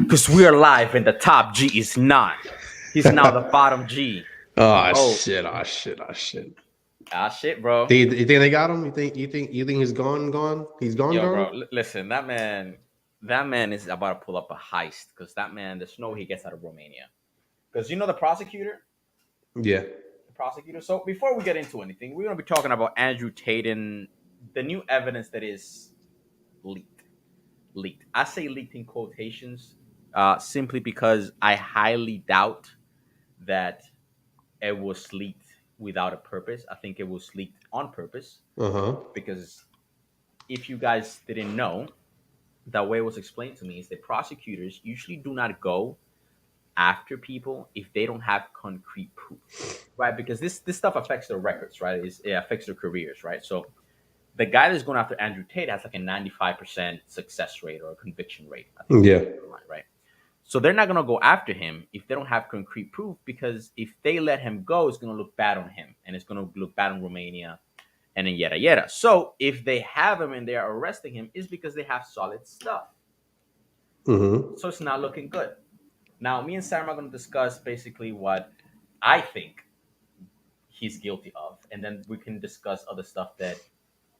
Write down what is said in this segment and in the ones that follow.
Because we're live and the top G is not. He's now the bottom G. Shit! Oh shit! Oh shit! Shit, bro. You think they got him? You think he's gone? Gone? He's gone? Yo, Gone? bro, listen, that man is about to pull up a heist because that man, there's no way he gets out of Romania. Because you know the prosecutor? Yeah. The prosecutor. So before we get into anything, we're going to be talking about Andrew Tate and the new evidence that is leaked. Leaked. I say leaked in quotations simply because I highly doubt that it was leaked without a purpose. I think it was leaked on purpose because if you guys didn't know, the way it was explained to me is that prosecutors usually do not go after people if they don't have concrete proof, right? Because this stuff affects their records, right? It affects their careers, right? So the guy that's going after Andrew Tate has like a 95% success rate or a conviction rate, I think. Yeah. Right. So they're not going to go after him if they don't have concrete proof, because if they let him go, it's going to look bad on him and it's going to look bad on Romania and then yada yada. So if they have him and they are arresting him, it's because they have solid stuff. Mm-hmm. So it's not looking good. Now, me and Sam are going to discuss basically what I think he's guilty of, and then we can discuss other stuff that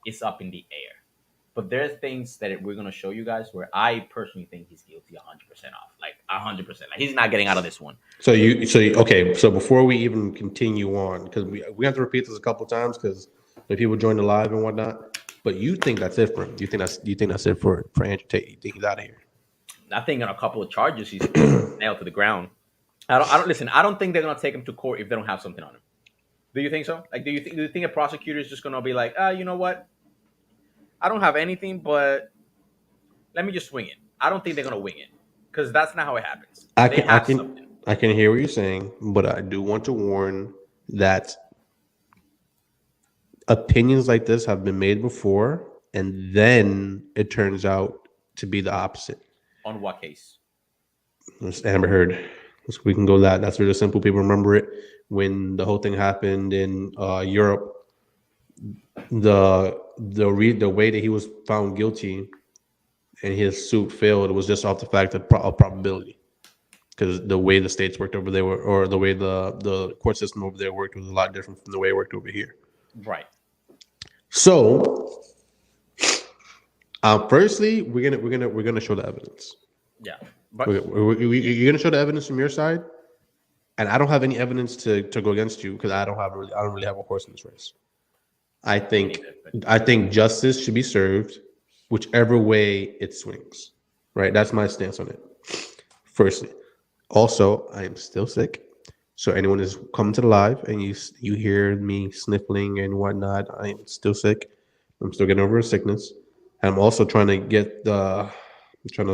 is up in the air. But there are things that we're going to show you guys where I personally think he's guilty 100% off. Like 100%. Like he's not getting out of this one. Okay. So before we even continue on, because we have to repeat this a couple of times because people join the live and whatnot. But you think that's it for him? You think that's it for Andrew Tate? You think he's out of here? I think on a couple of charges he's nailed to the ground. I don't listen. I don't think they're going to take him to court if they don't have something on him. Do you think so? Like, do you think a prosecutor is just going to be like, you know what? I don't have anything, but let me just wing it. I don't think they're gonna wing it because that's not how it happens. I can hear what you're saying, but I do want to warn that opinions like this have been made before, and then it turns out to be the opposite. On what case? It's Amber Heard. We can go that. That's really simple. People remember it when the whole thing happened in Europe. The way that he was found guilty and his suit failed was just off the fact of probability, because the way the states worked over there or the way the court system over there worked was a lot different from the way it worked over here. Right. So, firstly, we're gonna show the evidence. Yeah, but you're gonna show the evidence from your side, and I don't have any evidence to go against you because I don't really have a horse in this race. I think justice should be served whichever way it swings. Right? That's my stance on it. Firstly. Also, I am still sick. So anyone is coming to the live and you hear me sniffling and whatnot, I am still sick. I'm still getting over a sickness. And I'm also trying to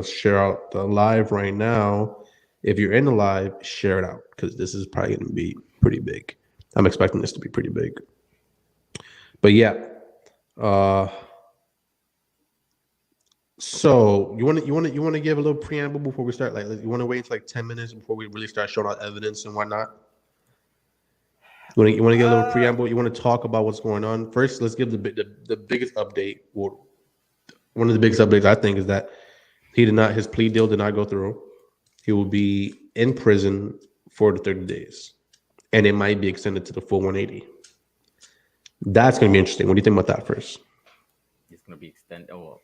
share out the live right now. If you're in the live, share it out because this is probably going to be pretty big. I'm expecting this to be pretty big. But yeah, so you want to give a little preamble before we start? Like, you want to wait until like 10 minutes before we really start showing out evidence and whatnot? You want to give a little preamble? You want to talk about what's going on? First, let's give the biggest update. Well, one of the biggest updates I think is that his plea deal did not go through. He will be in prison for the 30 days, and it might be extended to the full 180. That's going to be interesting. What do you think about that first? It's going to be extended. Oh,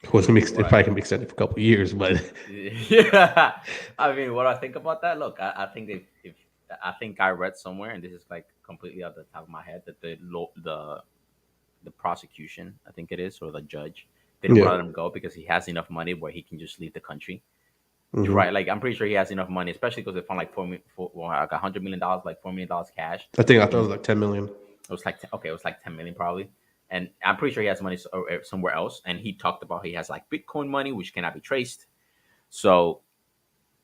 it probably can be extended for a couple of years, but yeah. I mean, what do I think about that? Look, I think if I think I read somewhere, and this is like completely off the top of my head, that the prosecution, I think it is, or the judge, didn't want to let him go because he has enough money where he can just leave the country. Mm-hmm. Right? Like, I'm pretty sure he has enough money, especially because they found like like $100 million, like $4 million cash. I thought it was like 10 million. It was like it was like 10 million probably. And I'm pretty sure he has money somewhere else. And he talked about he has like Bitcoin money, which cannot be traced. So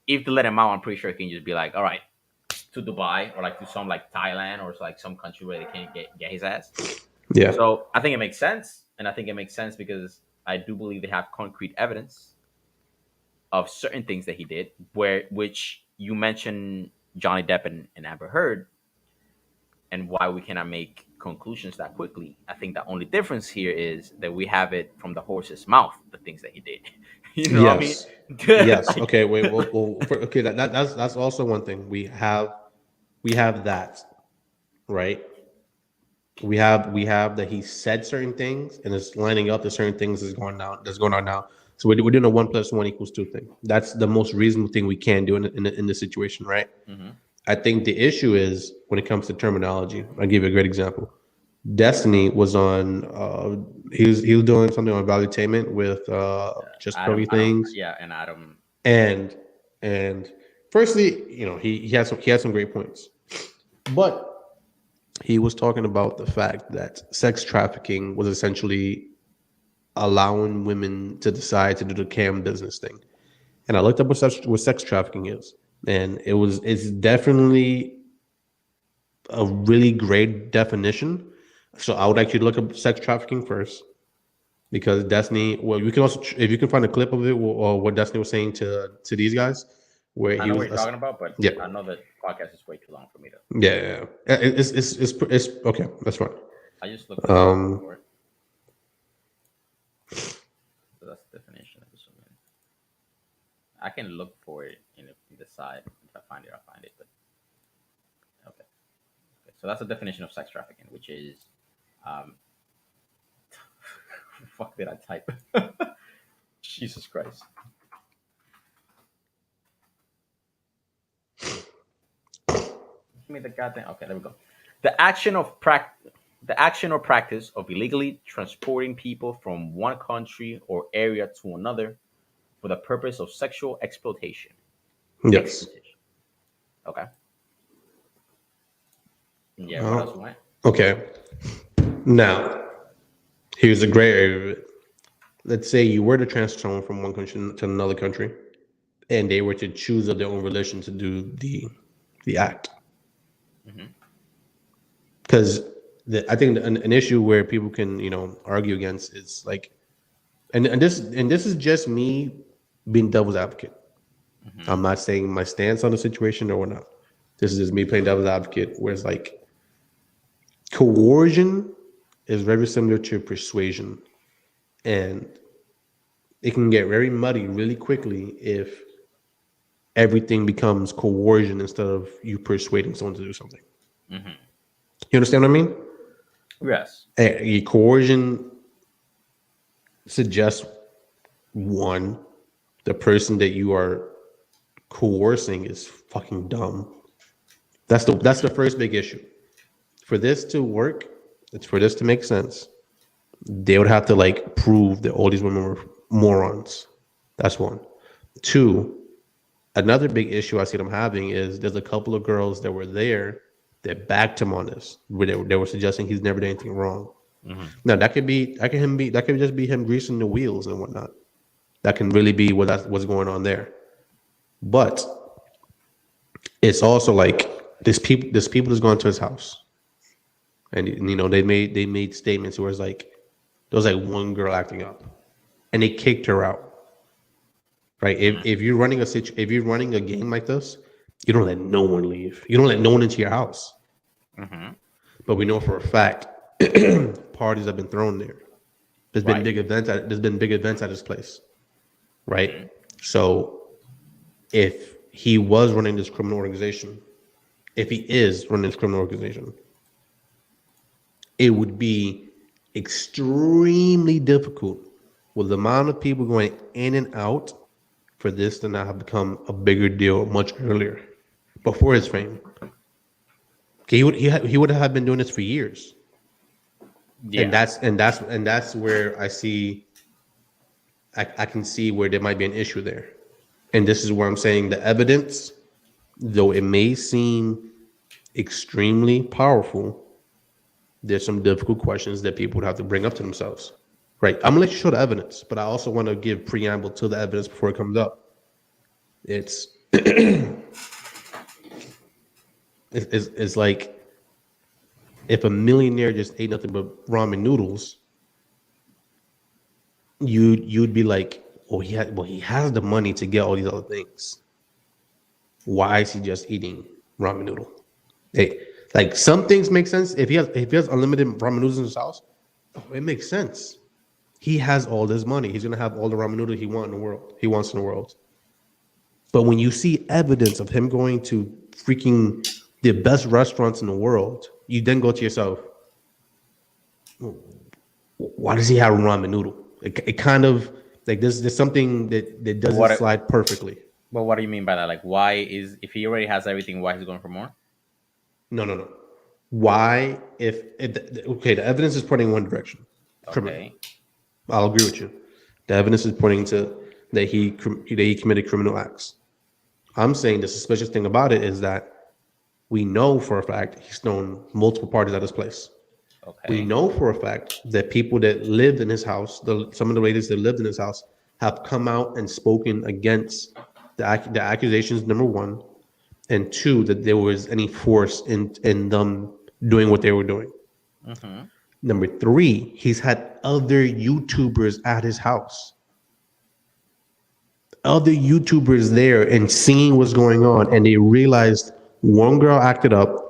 if they let him out, I'm pretty sure he can just be like, all right, to Dubai or like to some like Thailand or like some country where they can't get his ass. Yeah. So I think it makes sense. And I think it makes sense because I do believe they have concrete evidence of certain things that he did, which you mentioned Johnny Depp and Amber Heard, and why we cannot make conclusions that quickly. I think the only difference here is that we have it from the horse's mouth, the things that he did. You know what I mean? Yes. Yes. Like, Okay. Wait. Okay. That's also one thing. We have that, right? We have that he said certain things and it's lining up to certain things that's going on now. So we're doing a 1 + 1 = 2 thing. That's the most reasonable thing we can do in this situation, right? mhm. I think the issue is when it comes to terminology. I'll give you a great example. Destiny was on. He was doing something on Valuetainment with just Adam, curly I don't. things, Yeah, and Adam. and and firstly, he had some great points, but he was talking about the fact that sex trafficking was essentially allowing women to decide to do the cam business thing. And I looked up what sex trafficking is, and it's definitely a really great definition. So I would like you to look up sex trafficking first, because Destiny. Well, you can also, if you can find a clip of it or what Destiny was saying to these guys, where I he know what was, you're talking about, but yeah, I know that podcast is way too long for me to. yeah, yeah. It's okay. That's fine. I just looked it up Um, before. So that's the definition of assuming. I can look for it in the side. If I find it, I'll find it. But okay. Okay. So that's the definition of sex trafficking, which is, um, fuck did I type? Jesus Christ. Give me the goddamn. Okay, there we go. The action of the action or practice of illegally transporting people from one country or area to another for the purpose of sexual exploitation. yes. Exploitation. Okay. Yeah. What else? Well, Went? okay. Now, here's a gray area of it. Let's say you were to transfer someone from one country to another country, and they were to choose of their own religion to do the act. Hmm. Because I think an issue where people can argue against is like, and this is just me being devil's advocate. Hmm. I'm not saying my stance on the situation or whatnot. This is just me playing devil's advocate, where it's like coercion is very similar to persuasion, and it can get very muddy really quickly if everything becomes coercion instead of you persuading someone to do something. Hmm. You understand what I mean? Yes. Coercion suggests, one, the person that you are coercing is fucking dumb. That's the first big issue. For this to work, it's for this to make sense. They would have to like prove that all these women were morons. That's one. Two, another big issue I see them having is there's a couple of girls that were there that backed him on this, where they were suggesting he's never done anything wrong. Hmm. Now that could just be him greasing the wheels and whatnot. That can really be what's going on there. But it's also like this people that's going to his house, and they made statements where it's like there was like one girl acting up, and they kicked her out. Right? If you're running if you're running a game like this, you don't let no one leave. You don't let no one into your house. Hmm. But we know for a fact parties have been thrown there. There's been Right. big events. There's been big events at this place, Hmm. right? So if he was running this criminal organization, if he is running this criminal organization, it would be extremely difficult with the amount of people going in and out for this to not have become a bigger deal much earlier, before his fame. He would have been doing this for years, and Yeah. that's where I can see where there might be an issue there, and this is where I'm saying the evidence, though it may seem extremely powerful, there's some difficult questions that people would have to bring up to themselves. Right. I'm gonna let you show the evidence, but I also want to give preamble to the evidence before it comes up. It's it's like if a millionaire just ate nothing but ramen noodles, you'd be like, he has the money to get all these other things. Why is he just eating ramen noodle? Hey, like some things make sense if he has unlimited ramen noodles in his house. Oh, it makes sense. He has all this money. He's gonna have all the ramen noodle he wants in the world. But when you see evidence of him going to freaking the best restaurants in the world, you then go to yourself, why does he have ramen noodle? It kind of like there's something that doesn't What? slide perfectly. But what do you mean by that? Like, why is if he already has everything, why he's going for more? No. Why, if okay, the evidence is pointing in one direction, criminal. Okay. I'll agree with you. The evidence is pointing to that he committed criminal acts. I'm saying the suspicious thing about it is that we know for a fact he's thrown multiple parties at his place. We Okay. know for a fact that people that lived in his house, some of the ladies that lived in his house, have come out and spoken against the accusations. Number one, and two, that there was any force in them doing what they were doing. Mm-hmm. Number three, he's had other YouTubers at his house, other YouTubers there, and seeing what's going on, and they realized one girl acted up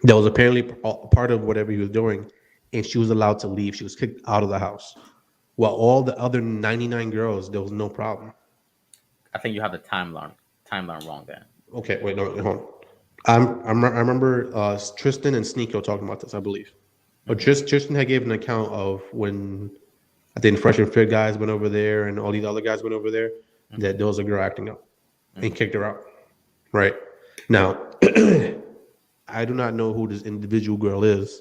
that was apparently part of whatever he was doing, and she was allowed to leave. She was kicked out of the house. While all the other 99 girls, there was no problem. I think you have the timeline wrong then. Okay, wait, no, hold on. I remember Tristan and Sneeko talking about this, I believe. But Tristan had given an account of when I think the Fresh and Fit guys went over there and all these other guys went over there, that there was a girl acting up and kicked her out. Right? Now, I do not know who this individual girl is.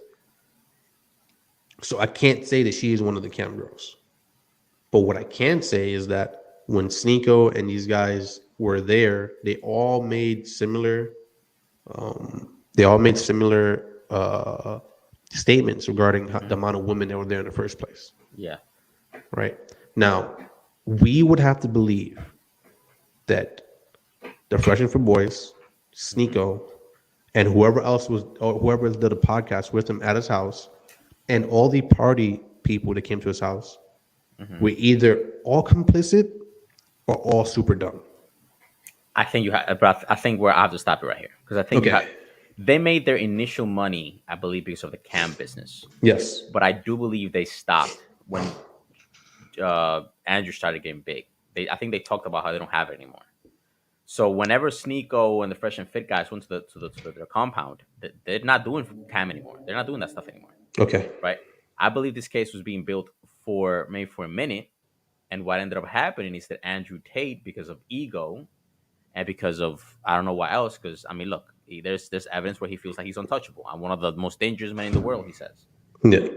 So I can't say that she is one of the cam girls. But what I can say is that when Sneeko and these guys were there, they all made similar statements regarding the amount of women that were there in the first place. Yeah. Right? Now, we would have to believe that the Fresh and for Boys, Sneeko, and whoever else or whoever did a podcast with him at his house, and all the party people that came to his house, were either all complicit or all super dumb. I think you have, but I think I have to stop you right here because I think they made their initial money, I believe, because of the cam business. Yes. But I do believe they stopped when Andrew started getting big. I think they talked about how they don't have it anymore. So whenever Sneeko and the Fresh and Fit guys went to their compound, they're not doing cam anymore. They're not doing that stuff anymore. Okay. Right. I believe this case was being built for maybe for a minute, and what ended up happening is that Andrew Tate, because of ego, and because of I don't know what else. Because I mean, look, there's evidence where he feels like he's untouchable. I'm one of the most dangerous men in the world. He says. Yeah.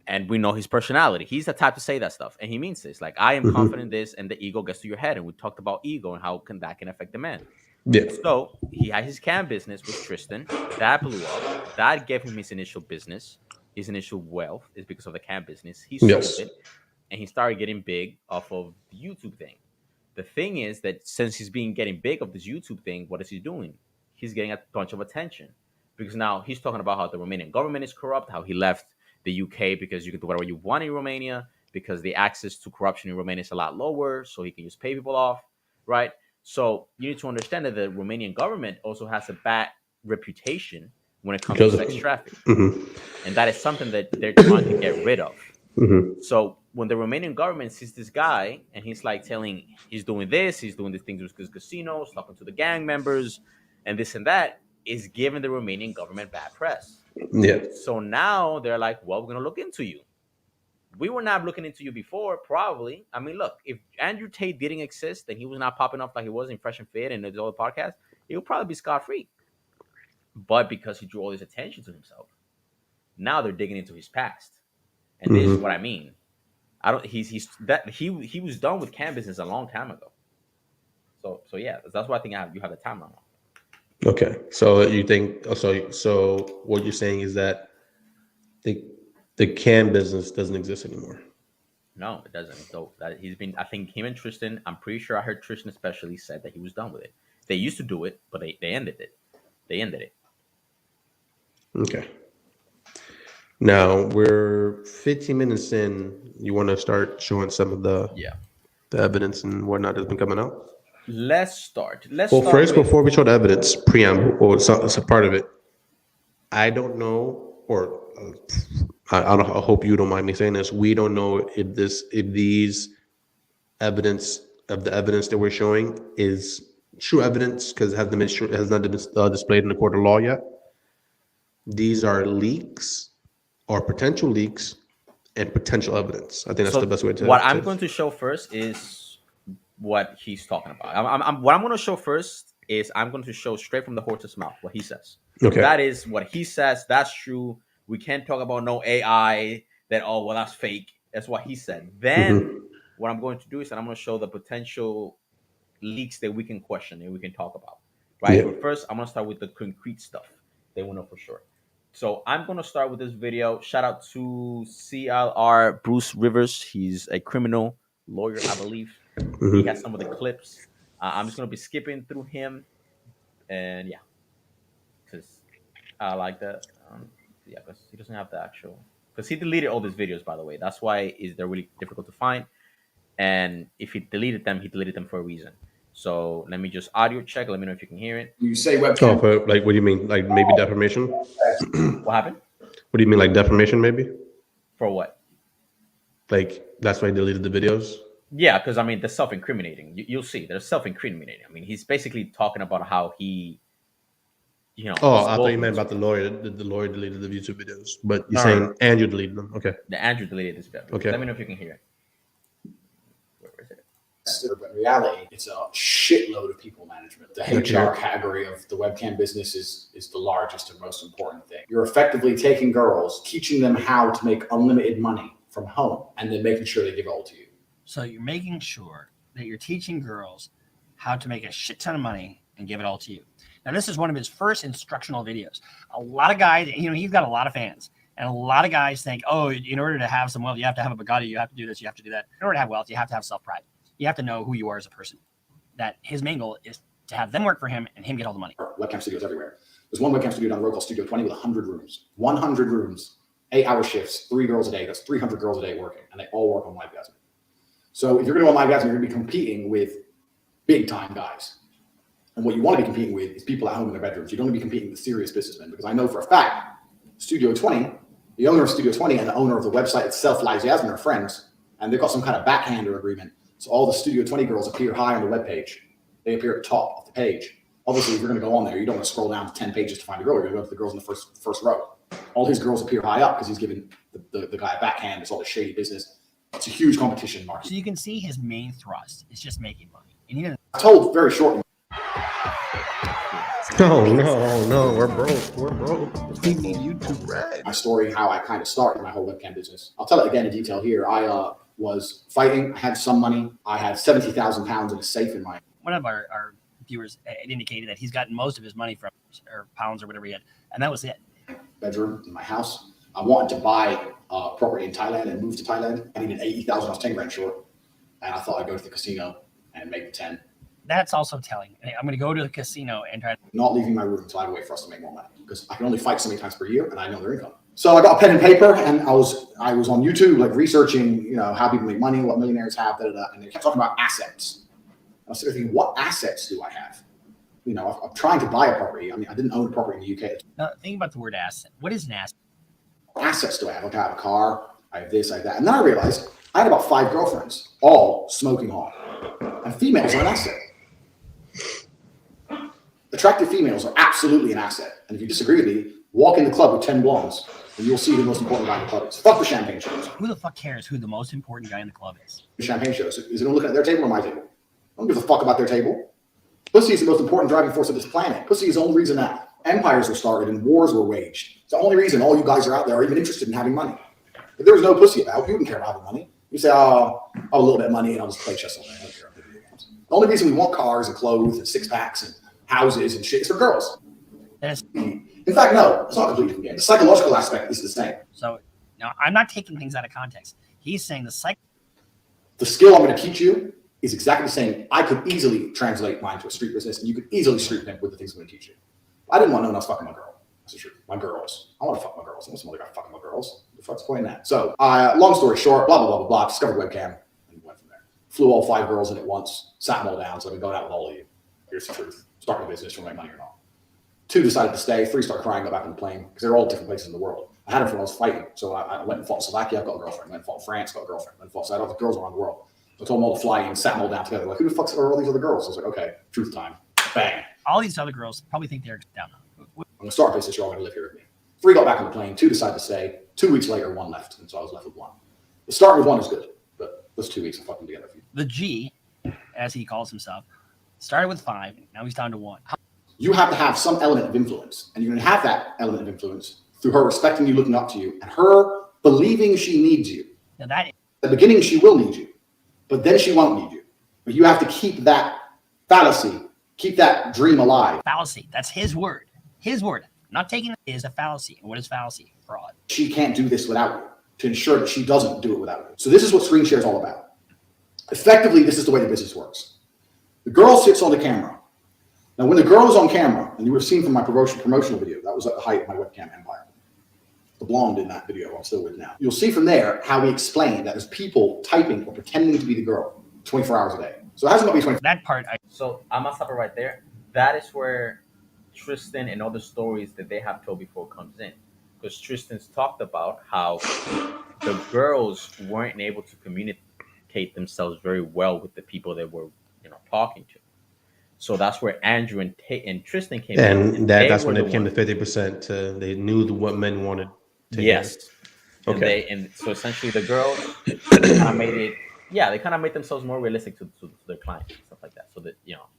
And we know his personality. He's the type to say that stuff, and he means this. Like, I am confident in this, and the ego gets to your head. And we talked about ego and how that can affect the man. Yeah. So he had his cam business with Tristan. That blew up. That gave him his initial business. His initial wealth is because of the cam business. He sold it, and he started getting big off of the YouTube thing. The thing is that since he's been getting big of this YouTube thing, what is he doing? He's getting a bunch of attention because now he's talking about how the Romanian government is corrupt, how he left the UK because you can do whatever you want in Romania because the access to corruption in Romania is a lot lower, so he can just pay people off, right? So you need to understand that the Romanian government also has a bad reputation when it comes to sex trafficking. And that is something that they're trying to get rid of. So when the Romanian government sees this guy and he's like telling he's doing these things with his casinos, talking to the gang members, and this and that, is giving the Romanian government bad press. Yeah. So now they're like, well, we're going to look into you. We were not looking into you before, probably. I mean, look, if Andrew Tate didn't exist and he was not popping up like he was in Fresh and Fit and all the podcasts, he would probably be scot-free. But because he drew all this attention to himself, now they're digging into his past. And this is what I mean. He was done with cam business a long time ago. So yeah, that's why I think you have the timeline wrong. Okay, so you think so what you're saying is that the cam business doesn't exist anymore? No, it doesn't. So that I think him and Tristan, I'm pretty sure I heard Tristan especially said that he was done with it. They used to do it, but they ended it. They ended it. Okay. Now we're 15 minutes in. You want to start showing some of the evidence and whatnot that's been coming out? Let's start. First, before we show the evidence, preamble, or it's a part of it. I don't know, or I hope you don't mind me saying this. We don't know if these evidence of the evidence that we're showing is true evidence because it has not been displayed in the court of law yet. These are leaks or potential leaks and potential evidence. I think that's the best way to. What I'm going to show first is what he's talking about. What I'm going to show first is I'm going to show straight from the horse's mouth what he says. Okay. That is what he says. That's true. We can't talk about no AI that, oh, well, that's fake. That's what he said. Then what I'm going to do is I'm going to show the potential leaks that we can question and we can talk about. Right. Yeah. But first, I'm going to start with the concrete stuff they will know for sure. So I'm going to start with this video. Shout out to CLR Bruce Rivers. He's a criminal lawyer, I believe. He has some of the clips. I'm just going to be skipping through him. And yeah, because I like that. Yeah, because he doesn't have the actual. Because he deleted all these videos, by the way. That's why they're really difficult to find. And if he deleted them for a reason. So let me just audio check. Let me know if you can hear it. You say webcam. Oh, for, like, what do you mean? Like maybe defamation? What happened? What do you mean, like defamation, maybe? For what? Like, that's why he deleted the videos? Yeah, because, I mean, they're self-incriminating. You'll see. They're self-incriminating. I mean, he's basically talking about how he, Oh, I thought you meant about the lawyer. The lawyer deleted the YouTube videos. But you're saying Andrew deleted them. Okay. The Andrew deleted this video. Okay. Let me know if you can hear it. Where is it? But in reality, it's a shitload of people management. The HR category of the webcam business is the largest and most important thing. You're effectively taking girls, teaching them how to make unlimited money from home, and then making sure they give it all to you. So you're making sure that you're teaching girls how to make a shit ton of money and give it all to you. Now, this is one of his first instructional videos. A lot of guys, he's got a lot of fans. And a lot of guys think, oh, in order to have some wealth, you have to have a Bugatti, you have to do this, you have to do that. In order to have wealth, you have to have self-pride. You have to know who you are as a person. That his main goal is to have them work for him and him get all the money. Webcam studios everywhere. There's one webcam studio down the road called Studio 20 with 100 rooms. 100 rooms, 8-hour shifts, 3 girls a day. That's 300 girls a day working. And they all work on LiveGasm. So if you're going to go on LiveGasm, you're going to be competing with big-time guys. And what you want to be competing with is people at home in their bedrooms. You don't want to be competing with serious businessmen, because I know for a fact, Studio 20, the owner of Studio 20 and the owner of the website itself, LiveGasm, are friends, and they've got some kind of backhander agreement. So all the Studio 20 girls appear high on the webpage. They appear at the top of the page. Obviously, if you're going to go on there, you don't want to scroll down to 10 pages to find a girl. You're going to go to the girls in the first row. All his girls appear high up because he's giving the guy a backhand. It's all the shady business. It's a huge competition market. So you can see his main thrust is just making money. And he doesn't. I told very shortly. No, we're broke. We need YouTube Red. My story, how I kind of started my whole webcam business. I'll tell it again in detail here. I was fighting. I had some money. I had 70,000 pounds in a safe in my. One of our viewers indicated that he's gotten most of his money from, or pounds or whatever he had, and that was it. Bedroom in my house. I wanted to buy property in Thailand and move to Thailand. I needed 80,000. I was 10 grand short, and I thought I'd go to the casino and make the 10. That's also telling. I'm going to go to the casino and try. Not leaving my room until I have a way for us to make more money, because I can only fight so many times per year, and I know their income. So I got a pen and paper, and I was on YouTube, like researching, how people make money, what millionaires have, and they kept talking about assets. I was sort of thinking, what assets do I have? I'm trying to buy a property. I mean, I didn't own a property in the UK. Now, think about the word asset. What is an asset? What assets do I have? Like, I have a car, I have this, I have that. And then I realized I had about 5 girlfriends, all smoking hot. And females are an asset. Attractive females are absolutely an asset. And if you disagree with me, walk in the club with 10 blondes, and you'll see who the most important guy in the club is. Fuck the champagne shows. Who the fuck cares who the most important guy in the club is? The champagne shows. Is it looking at their table or my table? I don't give a fuck about their table. Pussy is the most important driving force of this planet. Pussy is the only reason that empires were started and wars were waged. It's the only reason all you guys are out there are even interested in having money. If there was no pussy about, you wouldn't care about having money. You say, oh, I have a little bit of money and I'll just play chess all day. I don't care about video games. The only reason we want cars and clothes and 6-packs and houses and shit is for girls. In fact, no, it's not completely different game. The psychological aspect is the same. So now I'm not taking things out of context. He's saying the skill I'm going to teach you is exactly the same. I could easily translate mine to a street business, and you could easily street pimp with the things I'm going to teach you. I didn't want no one else fucking my girl. That's the truth. My girls. I want to fuck my girls. I want some other guy fucking my girls. The fuck's the point in that? So, long story short, blah, blah, blah, blah, blah. Discovered webcam and went from there. Flew all 5 girls in at once, sat them all down, so I've been going out with all of you. Here's the truth. Starting a business, you want to make money or not. 2 decided to stay. 3 started crying, got back on the plane, because they're all different places in the world. I had her when I was fighting. So I went and fought Slovakia, got a girlfriend. Went and fought France, got a girlfriend. Went and fought, so I had all the girls around the world. So I told them all to fly in, sat them all down together. Like, who the fuck are all these other girls? I was like, okay, truth time. Bang. All these other girls probably think they're down. I'm going to start a business. You're all going to live here with me. 3 got back on the plane. 2 decided to stay. 2 weeks later, 1 left. And so I was left with 1. The starting with 1 is good. But those 2 weeks, I'm fucking together. The G, as he calls himself, started with 5. Now he's down to 1. You have to have some element of influence. And you're going to have that element of influence through her respecting you, looking up to you, and her believing she needs you. Now that At the beginning, she will need you. But then she won't need you. But you have to keep that fallacy, keep that dream alive. fallacy. That's his word. His word. Not taking it is a fallacy. And what is fallacy? Fraud. She can't do this without you, to ensure that she doesn't do it without you. So this is what screen share is all about. Effectively, this is the way the business works. The girl sits on the camera. Now, when the girl is on camera, and you would have seen from my promotional video, that was at the height of my webcam empire. The blonde in that video I'm still with now. You'll see from there how we explain that there's people typing or pretending to be the girl 24 hours a day. So it hasn't got to be 24. That part, So I'm gonna stop it right there. That is where Tristan and all the stories that they have told before comes in, because Tristan's talked about how the girls weren't able to communicate themselves very well with the people they were, talking to. So that's where Andrew and Tristan came in. And that's when it became the 50%. They knew what men wanted to hear. Okay. And so essentially the girls kind of made it. Yeah, they kind of made themselves more realistic to their clients and stuff like that. So that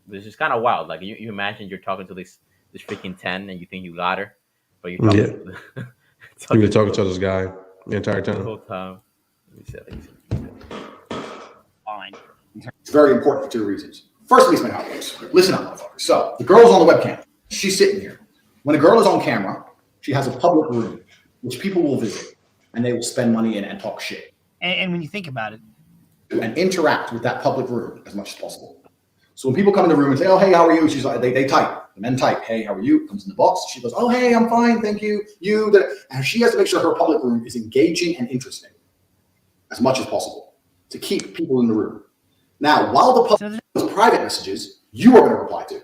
this is kind of wild. Like you imagine you're talking to this freaking 10 and you think you got her, but you're talking. You're talking to this guy the entire time. The whole time. Let me see. fine. It's very important for 2 reasons. First, let me explain how it works. Listen up, motherfuckers. So the girl's on the webcam. She's sitting here. When a girl is on camera, she has a public room, which people will visit, and they will spend money in and talk shit. And when you think about it, and interact with that public room as much as possible. So when people come in the room and say, "Oh, hey, how are you?" She's like, they type. The men type, "Hey, how are you?" Comes in the box. She goes, "Oh, hey, I'm fine, thank you." And she has to make sure her public room is engaging and interesting as much as possible to keep people in the room. Now, while the public private messages, you are going to reply to,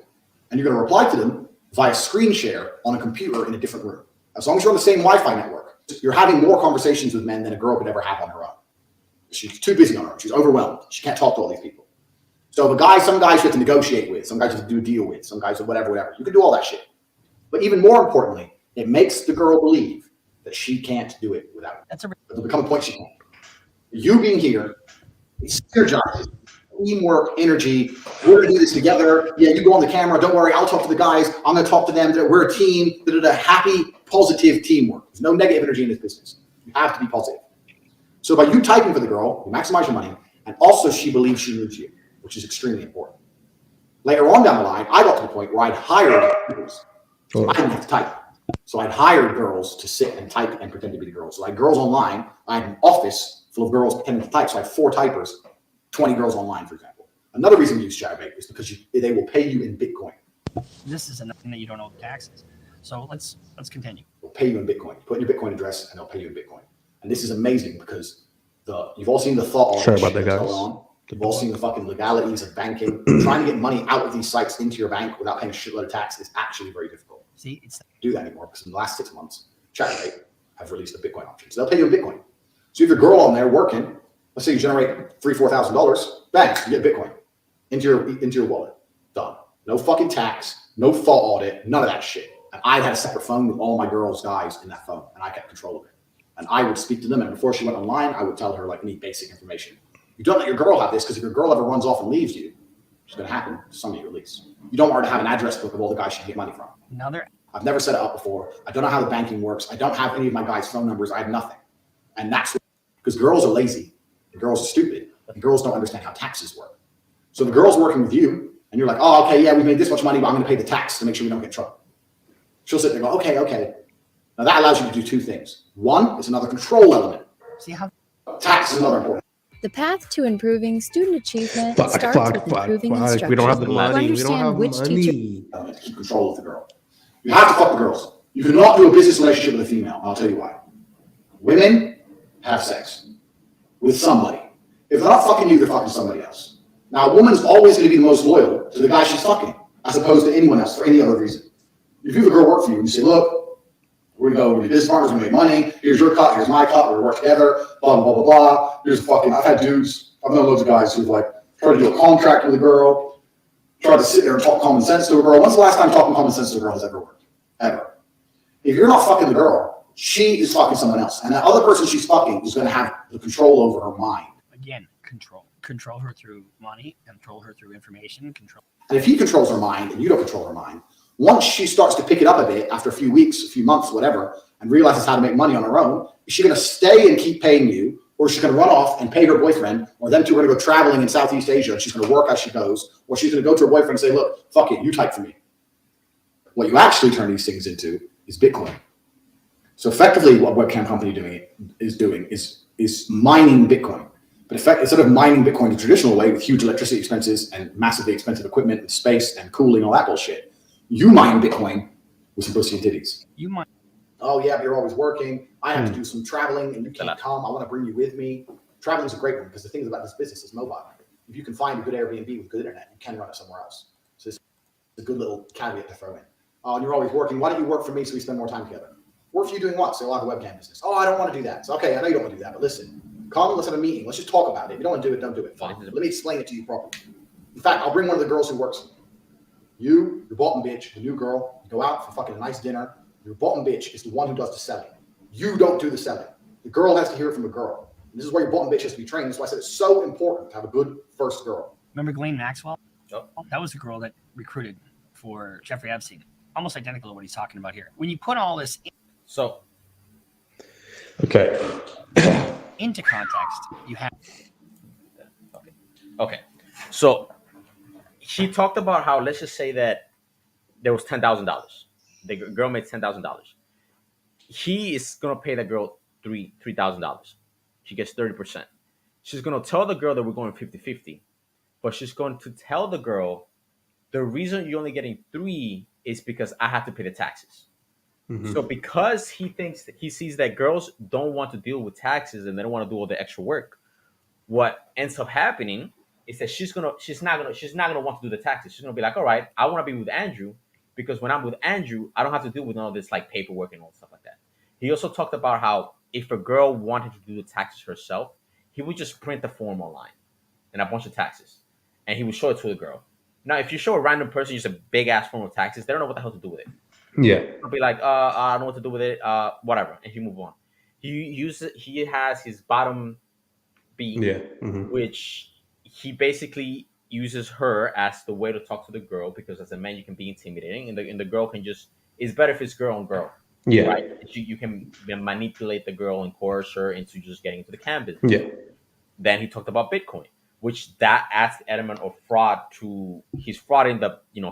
and you're going to reply to them via screen share on a computer in a different room. As long as you're on the same Wi-Fi network, you're having more conversations with men than a girl could ever have on her own. She's too busy on her own. She's overwhelmed. She can't talk to all these people. So some guys you have to negotiate with, some guys you have to do a deal with, some guys whatever. You can do all that shit. But even more importantly, it makes the girl believe that she can't do it without you. There'll become a point she can't. You being here, it's synergizing. Teamwork, energy. We're going to do this together. Yeah, you go on the camera. Don't worry. I'll talk to the guys. I'm going to talk to them. We're a team. Happy, positive teamwork. There's no negative energy in this business. You have to be positive. So by you typing for the girl, you maximize your money, and also she believes she needs you, which is extremely important. Later on down the line, I got to the point where I'd hired girls. So I didn't have to type. So I'd hired girls to sit and type and pretend to be the girls. So I had girls online. I had an office full of girls pretending to type. So I had 4 typers, 20 girls online, for example. Another reason we use Chatterbait is because they will pay you in Bitcoin. This is nothing that you don't owe the taxes. So let's continue. They'll pay you in Bitcoin. Put in your Bitcoin address, and they'll pay you in Bitcoin. And this is amazing because you've all seen the thought. Sorry about that, guys. You've all seen the fucking legalities of banking. Trying to get money out of these sites into your bank without paying a shitload of tax is actually very difficult. See, it's Do that anymore because in the last 6 months, Chatterbait have released a Bitcoin option. So they'll pay you in Bitcoin. So if you're a girl on there working, let's say you generate $3,000-$4,000, bang, you get Bitcoin into your wallet. Done. No fucking tax, no fault audit, none of that shit. And I had a separate phone with all my girls' guys in that phone, and I kept control of it. And I would speak to them, and before she went online, I would tell her any basic information. You don't let your girl have this because if your girl ever runs off and leaves you, it's going to happen to some of you at least. You don't want her to have an address book of all the guys she can get money from. I've never set it up before. I don't know how the banking works. I don't have any of my guys' phone numbers. I have nothing. And that's because girls are lazy, and girls are stupid, and girls don't understand how taxes work. So the girl's working with you, and you're like, "Oh, okay, yeah, we made this much money, but I'm going to pay the tax to make sure we don't get in trouble." She'll sit there and go, okay. Now that allows you to do 2 things. One, it's another control element. See how tax is another important. The path to improving student achievement starts with improving instruction. We don't have the money. We don't have money. To keep control of the girl. You have to fuck the girls. You cannot do a business relationship with a female. I'll tell you why. Women have sex with somebody. If they're not fucking you, they're fucking somebody else. Now, a woman's always going to be the most loyal to the guy she's fucking, as opposed to anyone else for any other reason. If you have a girl work for you and you say, "Look, We're gonna go, we're gonna be business partners, we're gonna make money. Here's your cut, here's my cut, we're gonna work together, blah, blah, blah, blah, blah. Here's fucking, I've had dudes, I've known loads of guys who've like tried to do a contract with a girl, tried to sit there and talk common sense to a girl. When's the last time talking common sense to a girl has ever worked? Ever. If you're not fucking the girl, she is fucking someone else. And that other person she's fucking is gonna have the control over her mind. Again, control her through money, control her through information, control. And if he controls her mind and you don't control her mind, once she starts to pick it up a bit after a few weeks, a few months, whatever, and realizes how to make money on her own, is she going to stay and keep paying you, or she's going to run off and pay her boyfriend, or them two are going to go traveling in Southeast Asia and she's going to work as she goes, or she's going to go to her boyfriend and say, look, fuck it, you type for me. What you actually turn these things into is Bitcoin. So effectively what webcam company is mining Bitcoin. But instead of mining Bitcoin the traditional way with huge electricity expenses and massively expensive equipment and space and cooling and all that bullshit, you mine Bitcoin with some pussy and titties. You might. Oh yeah, but you're always working. I have to do some traveling and you can't come. I want to bring you with me. Traveling is a great one because the thing about this business is mobile. If you can find a good Airbnb with good internet, you can run it somewhere else. So it's a good little caveat to throw in. Oh, and you're always working. Why don't you work for me so we spend more time together? Work for you doing what? So I'll have a webcam business. Oh, I don't want to do that. So okay, I know you don't want to do that, but listen. Come, let's have a meeting. Let's just talk about it. If you don't want to do it, don't do it. Fine. Let me explain it to you properly. In fact, I'll bring one of the girls who works. You, your bottom bitch, the new girl, go out for fucking a nice dinner. Your bottom bitch is the one who does the selling. You don't do the selling. The girl has to hear it from the girl. And this is why your bottom bitch has to be trained. That's why I said it's so important to have a good first girl. Remember Ghislaine Maxwell? Yep. That was the girl that recruited for Jeffrey Epstein. Almost identical to what he's talking about here. When you put all this into context, you have. Okay. So he talked about how, let's just say that there was $10,000. The girl made $10,000. He is gonna pay the girl $3,000. She gets 30%. She's gonna tell the girl that we're going 50-50, but she's going to tell the girl the reason you're only getting 3 is because I have to pay the taxes. Mm-hmm. So because he sees that girls don't want to deal with taxes and they don't want to do all the extra work, what ends up happening is that she's not gonna want to do the taxes. She's gonna be like, all right, I want to be with Andrew because when I'm with Andrew, I don't have to deal with all this like paperwork and all stuff like that. He also talked about how if a girl wanted to do the taxes herself, he would just print the form online and a bunch of taxes, and he would show it to the girl. Now, if you show a random person just a big ass form of taxes, they don't know what the hell to do with it. Yeah. He'll be like, I don't know what to do with it, whatever, and he move on. He has his bottom B, which he basically uses her as the way to talk to the girl because as a man you can be intimidating, and the girl can just, it's better if it's girl on girl. Yeah. Right. You can manipulate the girl and coerce her into just getting into the canvas. Yeah. Then he talked about Bitcoin, which that adds the element of fraud to, he's frauding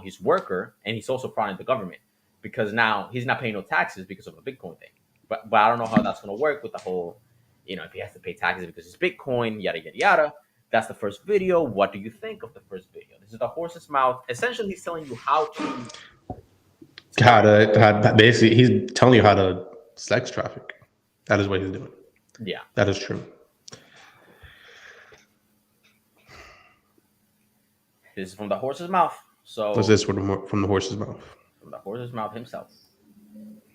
his worker, and he's also frauding the government because now he's not paying no taxes because of a Bitcoin thing. But I don't know how that's going to work with the whole, if he has to pay taxes because it's Bitcoin, yada, yada, yada. That's the first video. What do you think of the first video? This is the horse's mouth. Essentially, he's telling you how to basically, he's telling you how to sex traffic. That is what he's doing. Yeah. That is true. This is from the horse's mouth. So what's this from the horse's mouth? From the horse's mouth himself.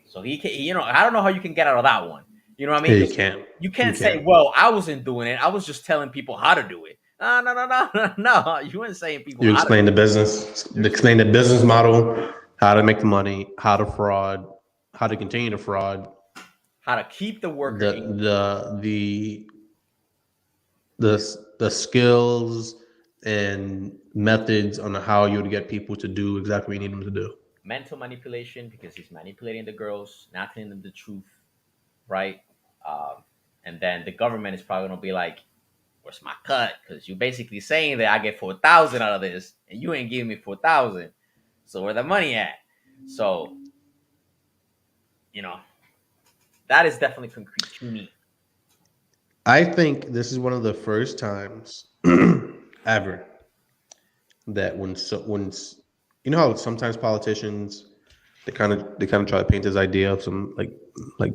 So he can, I don't know how you can get out of that one. You know what I mean? You can't say, well, I wasn't doing it. I was just telling people how to do it. No. You weren't saying people. You explain the business, explain the business model, how to make the money, how to fraud, how to continue to fraud, how to keep the worker, the skills and methods on how you would get people to do exactly what you need them to do. Mental manipulation, because he's manipulating the girls, not telling them the truth, right? And then the government is probably gonna be like, "Where's my cut?" Because you're basically saying that I get 4,000 out of this, and you ain't giving me 4,000. So where the money at? So, that is definitely concrete to me. I think this is one of the first times ever that when how sometimes politicians they kind of try to paint this idea of some like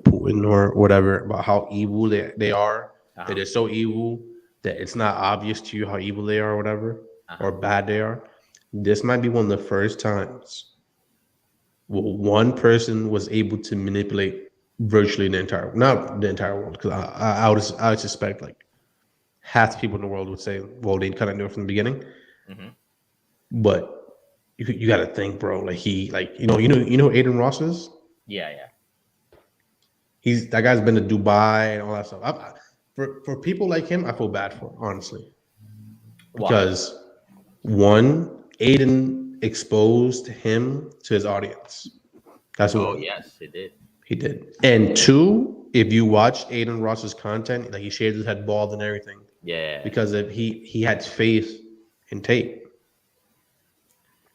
Putin or whatever about how evil they are. Uh-huh. That it's so evil that it's not obvious to you how evil they are or whatever, or bad they are. This might be one of the first times one person was able to manipulate virtually not the entire world, because I would suspect like half the people in the world would say, well, they kind of knew it from the beginning. Mhm. But you got to think, bro. Like you know who Aiden Ross is. Yeah, yeah. That guy's been to Dubai and all that stuff. For people like him, I feel bad for, honestly, Why? because one, Aiden exposed him to his audience. That's one. Yes, it did. He did. And two, if you watch Aiden Ross's content, like he shaved his head bald and everything. Yeah. Because he had faith in Tate.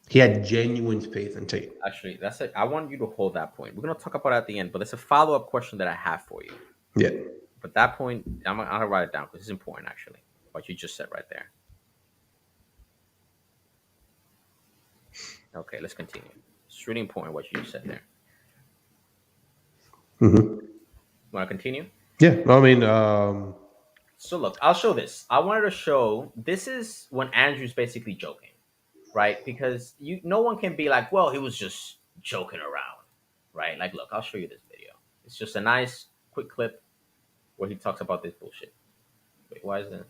He had genuine faith in Tate. Actually, that's it. I want you to hold that point. We're gonna talk about it at the end, but there's a follow-up question that I have for you. Yeah. But that point, I'm gonna write it down because it's important, actually, what you just said right there. Okay, let's continue. It's really important what you just said there. Mm-hmm. Want to continue? Yeah. I mean, so look, I'll show this. I wanted to show this is when Andrew's basically joking, right? Because no one can be like, well, he was just joking around, right? Like, look, I'll show you this video. It's just a nice, quick clip where he talks about this bullshit. Wait, why is that?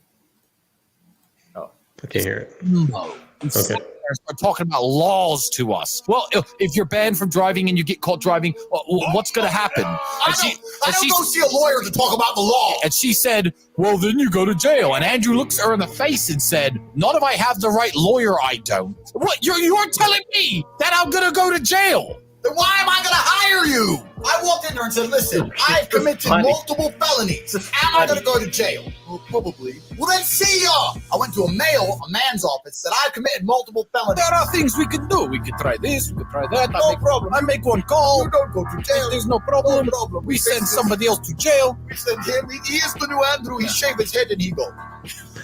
Oh, I can't hear it. No. Okay. Start talking about laws to us. Well, if you're banned from driving and you get caught driving, what's going to happen? I don't go see a lawyer to talk about the law. And she said, well, then you go to jail. And Andrew looks her in the face and said, not if I have the right lawyer, I don't. What? You're telling me that I'm going to go to jail? Then why am I going to hire you? I walked in there and said, listen, I've committed multiple felonies. Am I going to go to jail? Well, probably. Well, then see ya. I went to a man's office, said I've committed multiple felonies. There are things we can do. We could try this. We could try that. No problem. I make one call. You don't go to jail. There's no problem. No problem. We send somebody else to jail. We send him. He is the new Andrew. He shave his head and he go.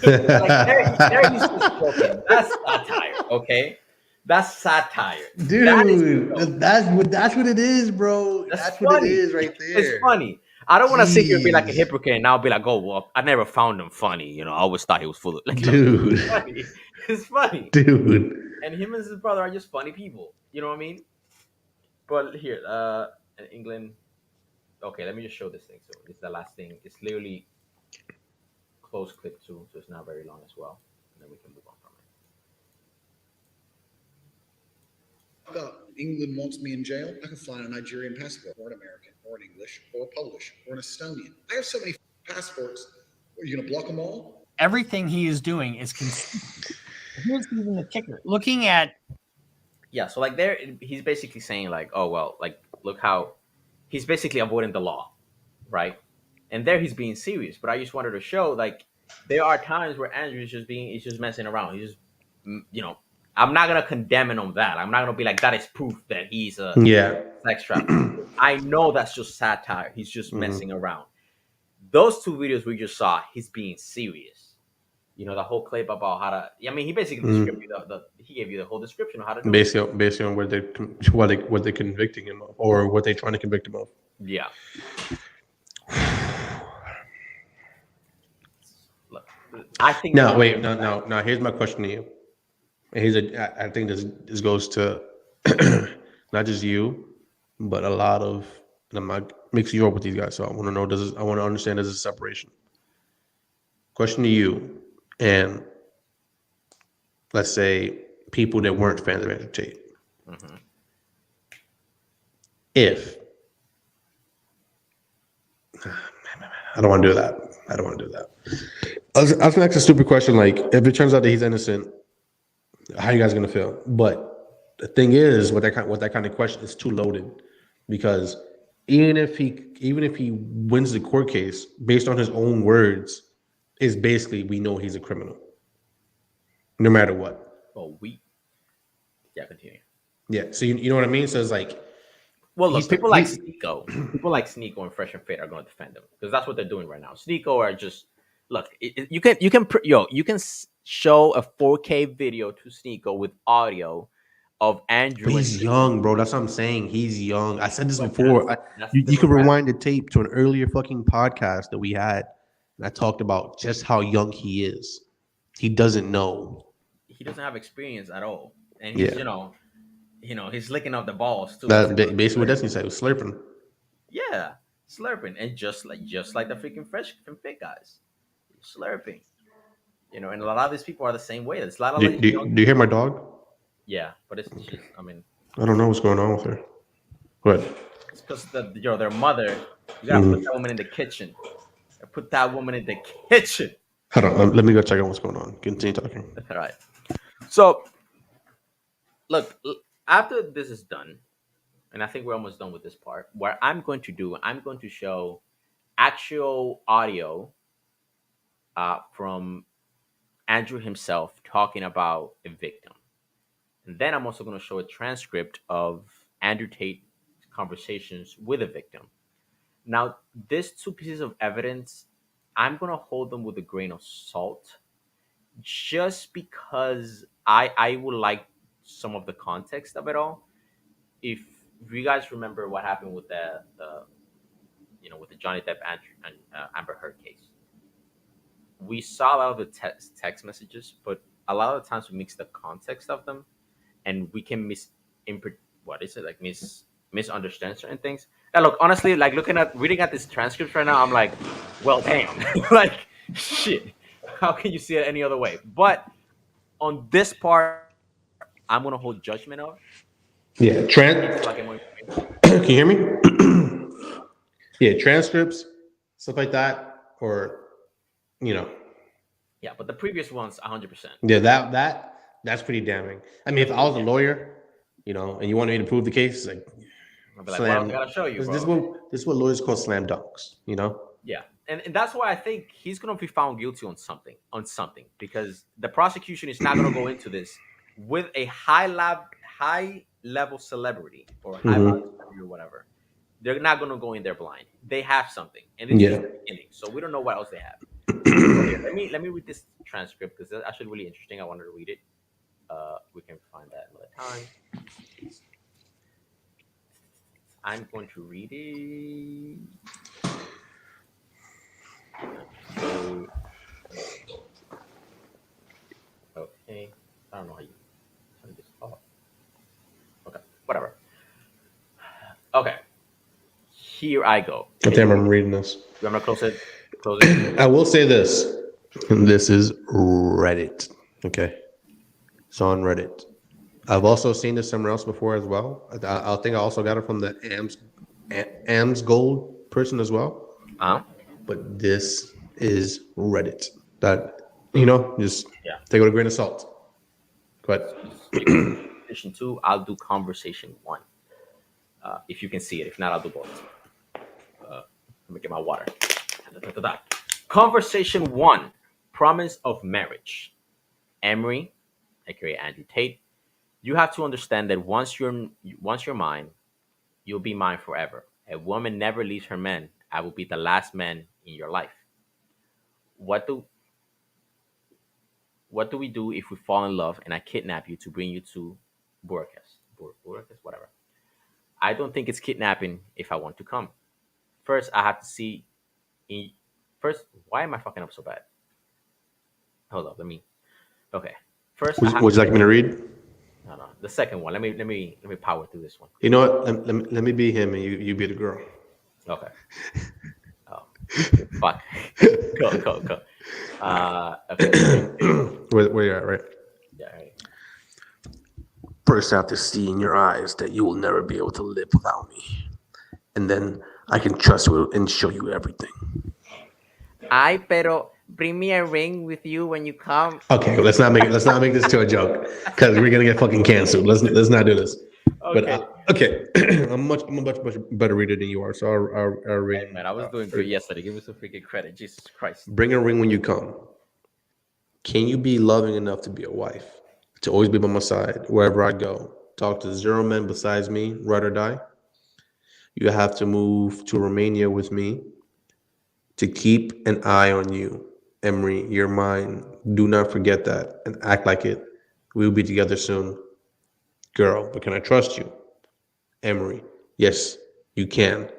like there he's just joking. That's satire, okay? That's satire, dude. That's what it is, bro. That's what it is right there. It's funny. I don't want to sit here and be like a hypocrite and I'll be like, oh well, I never found him funny. You know, I always thought he was full of like, dude. It's funny, dude. And him and his brother are just funny people. You know what I mean? But here, in England. Okay, let me just show this thing. So this is the last thing. It's literally close clip too, so it's not very long as well. And then we can move on from it. England wants me in jail. I can fly on a Nigerian passport, or an American, or an English, or a Polish, or an Estonian. I have so many passports. Are you going to block them all? Everything he is doing is here's even the kicker. Looking at so like there, he's basically saying like, oh well, like look how he's basically avoiding the law, right? And there he's being serious. But I just wanted to show like there are times where Andrew is just messing around. He's just, you know, I'm not gonna condemn him on that. I'm not gonna be like that is proof that he's a sex trafficker. I know that's just satire. He's just messing around. Those two videos we just saw, he's being serious. You know, the whole clip about how to. I mean, he basically described he gave you the whole description of how to do it. Based on what they're convicting him of, or what they're trying to convict him of. Yeah. Look, I think. No. Here's my question to you. I think this goes to not just you, but a lot of. And I'm not mixing you up with these guys, so I want to know. I want to understand there's a separation. Question to you, and let's say people that weren't fans of Andrew Tate. If I don't want to do that. I was going to ask a stupid question, like if it turns out that he's innocent, how are you guys going to feel? But the thing is, with that kind of question, it's too loaded, because even if he wins the court case based on his own words, is basically we know he's a criminal, no matter what. Well, continue. Yeah, so you know what I mean. So it's like, well, look, people like Sneeko and Fresh and Fit are going to defend him because that's what they're doing right now. Sneeko are just look. You can show a 4K video to Sneeko with audio of Andrew. But he's young, bro. That's what I'm saying. He's young. I said this before. You can rewind the tape to an earlier fucking podcast that we had, and I talked about just how young he is. He doesn't know. He doesn't have experience at all, and he's he's licking up the balls too. That's basically what Destiny said. He was slurping. Yeah. slurping, and just like the freaking fresh and fit guys, slurping. You know, and a lot of these people are the same way. There's a lot of Do you hear my dog? yeah, but she's. I mean, I don't know what's going on with her. What? it's because their mother. You gotta put that woman in the kitchen. Put that woman in the kitchen. Hold on. Let me go check out what's going on. Continue talking. All right. So, look, after this is done, and I think we're almost done with this part. What I'm going to show actual audio from Andrew himself talking about a victim. And then I'm also going to show a transcript of Andrew Tate's conversations with a victim. Now, these two pieces of evidence, I'm going to hold them with a grain of salt just because I would like some of the context of it all. If you guys remember what happened with the with the Johnny Depp and Amber Heard case, we saw a lot of the text messages, but a lot of the times we mix the context of them, and we can misunderstand certain things. And look, honestly, like reading at this transcript right now, I'm like, well, damn, like shit. How can you see it any other way? But on this part, I'm gonna hold judgment of. Yeah, can you hear me? Yeah, transcripts, stuff like that, or Yeah, but the previous one's 100%. Yeah, that's pretty damning. I mean, if I was a lawyer, and you wanted me to prove the case, like, I'd be like, well, I gotta show you, bro. This is what lawyers call slam dunks, Yeah, and that's why I think he's gonna be found guilty on something, because the prosecution is not gonna go into this with a high level celebrity or high level celebrity or whatever. They're not gonna go in there blind. They have something, and it's just the beginning, so we don't know what else they have. Let me read this transcript because it's actually really interesting. I wanted to read it. We can find that another time. I'm going to read it. Okay. I don't know how you turn this off. Okay. Whatever. Okay. Here I go. God damn, I'm reading this. I'm gonna close it. I will say this. This is Reddit. Okay. It's on Reddit. I've also seen this somewhere else before as well. I think I also got it from the AMS Gold person as well. But this is Reddit. That, just take it with a grain of salt. But conversation 2, I'll do conversation 1. If you can see it. If not, I'll do both. Let me get my water. Conversation 1, promise of marriage. Emery, aka Andrew Tate, you have to understand that once you're mine, you'll be mine forever. A woman never leaves her man. I will be the last man in your life. What do we do if we fall in love and I kidnap you to bring you to Bucharest, whatever? I don't think it's kidnapping if I want to come. First, I have to see. First, why am I fucking up so bad? Hold up, Okay. First, would you like me to read? No. The second one. Let me power through this one. You know what? Let me be him and you be the girl. Okay. Oh, fuck. Go. Okay. Where you at, right? Yeah. Right. First, I have to see in your eyes that you will never be able to live without me, and then I can trust you and show you everything. Pero bring me a ring with you when you come. Okay, let's not make this to a joke because we're gonna get fucking canceled. Let's not do this. Okay. But okay, I'm much better reader than you are, so I'll read. Hey, man, I was doing good yesterday. Give me some freaking credit, Jesus Christ. Bring a ring when you come. Can you be loving enough to be a wife? To always be by my side wherever I go. Talk to 0 men besides me, ride or die. You have to move to Romania with me to keep an eye on you. Emery, you're mine. Do not forget that and act like it. We'll be together soon. Girl, but can I trust you? Emery, yes, you can.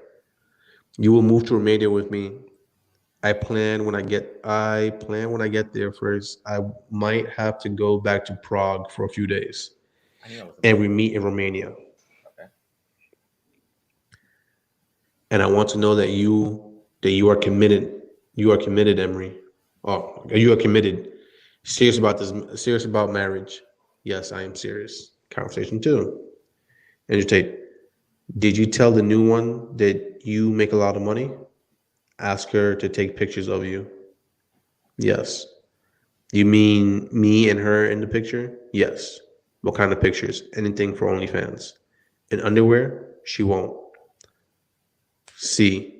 You will move to Romania with me. I plan when I get there first. I might have to go back to Prague for a few days. And we meet in Romania. Okay. and I want to know that you are committed. You are committed, Emery. Oh, you are committed. Serious about this. Serious about marriage. Yes, I am serious. Conversation 2. Andrew Tate, did you tell the new one that you make a lot of money? Ask her to take pictures of you. Yes. You mean me and her in the picture? Yes. What kind of pictures? Anything for OnlyFans. In underwear? She won't. C.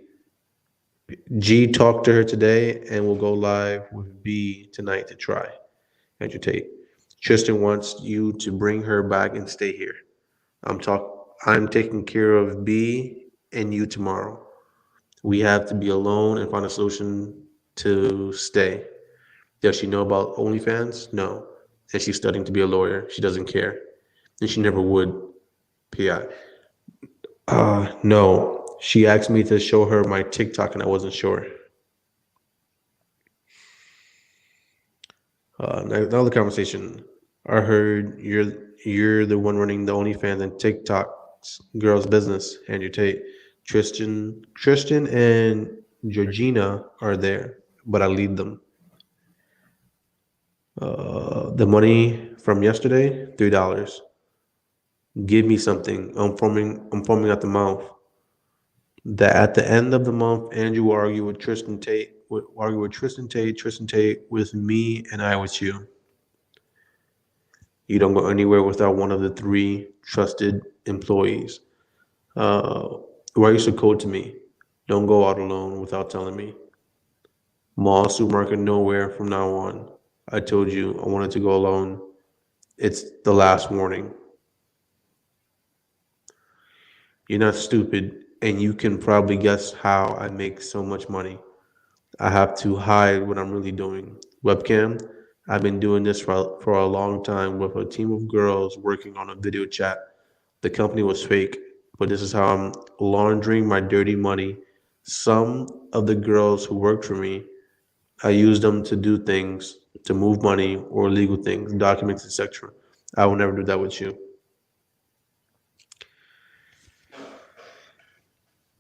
G talked to her today and will go live with B tonight to try. Andrew Tate. Tristan wants you to bring her back and stay here. I'm taking care of B and you tomorrow. We have to be alone and find a solution to stay. Does she know about OnlyFans? No. And she's studying to be a lawyer. She doesn't care. And she never would. P.I. No. She asked me to show her my TikTok and I wasn't sure. Another conversation. I heard you're the one running the OnlyFans and TikTok's girls business, Andrew Tate. Tristan and Georgina are there, but I lead them. The money from yesterday, $3. Give me something. I'm foaming at the mouth. That at the end of the month, Andrew will argue with Tristan Tate. Tristan Tate with me, and I with you. You don't go anywhere without one of the 3 trusted employees. Why are you so cold to me? Don't go out alone without telling me. Mall, supermarket, nowhere from now on. I told you I wanted to go alone. It's the last warning. You're not stupid, and you can probably guess how I make so much money. I have to hide what I'm really doing. Webcam, I've been doing this for a long time with a team of girls working on a video chat. The company was fake, but this is how I'm laundering my dirty money. Some of the girls who worked for me, I use them to do things, to move money or legal things, documents, etc. I will never do that with you.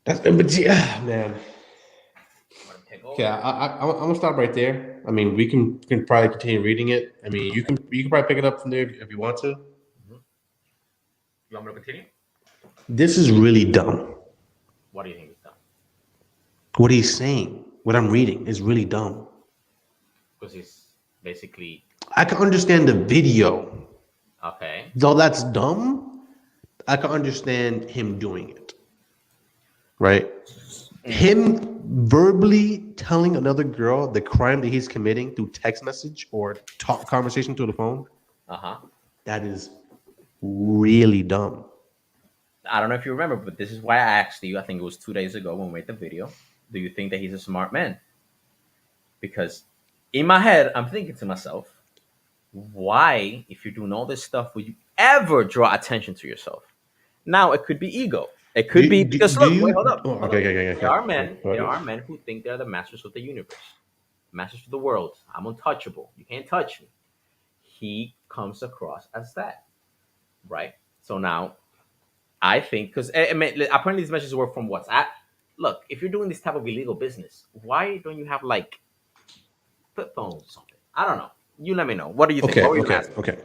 But yeah, man. Okay, I'm gonna stop right there. I mean, we can probably continue reading it. I mean, you can probably pick it up from there if you want to. Mm-hmm. You want me to continue? This is really dumb. What do you think is dumb? What he's saying, what I'm reading, is really dumb. Because he's basically. I can understand the video. Okay. Though that's dumb, I can understand him doing it. Right? Him verbally telling another girl the crime that he's committing through text message or talk conversation through the phone. That is really dumb. I don't know if you remember, but this is why I asked you, I think it was 2 days ago when we made the video, do you think that he's a smart man? Because in my head, I'm thinking to myself, why, if you're doing all this stuff, would you ever draw attention to yourself? Now, it could be ego. It could be because wait, hold up. Okay. There are men who think they're the masters of the universe, masters of the world. I'm untouchable. You can't touch me. He comes across as that, right? So now, I think because apparently these messages were from WhatsApp. Look, if you're doing this type of illegal business, why don't you have like flip phones or something? I don't know. You let me know. What do you think? Okay.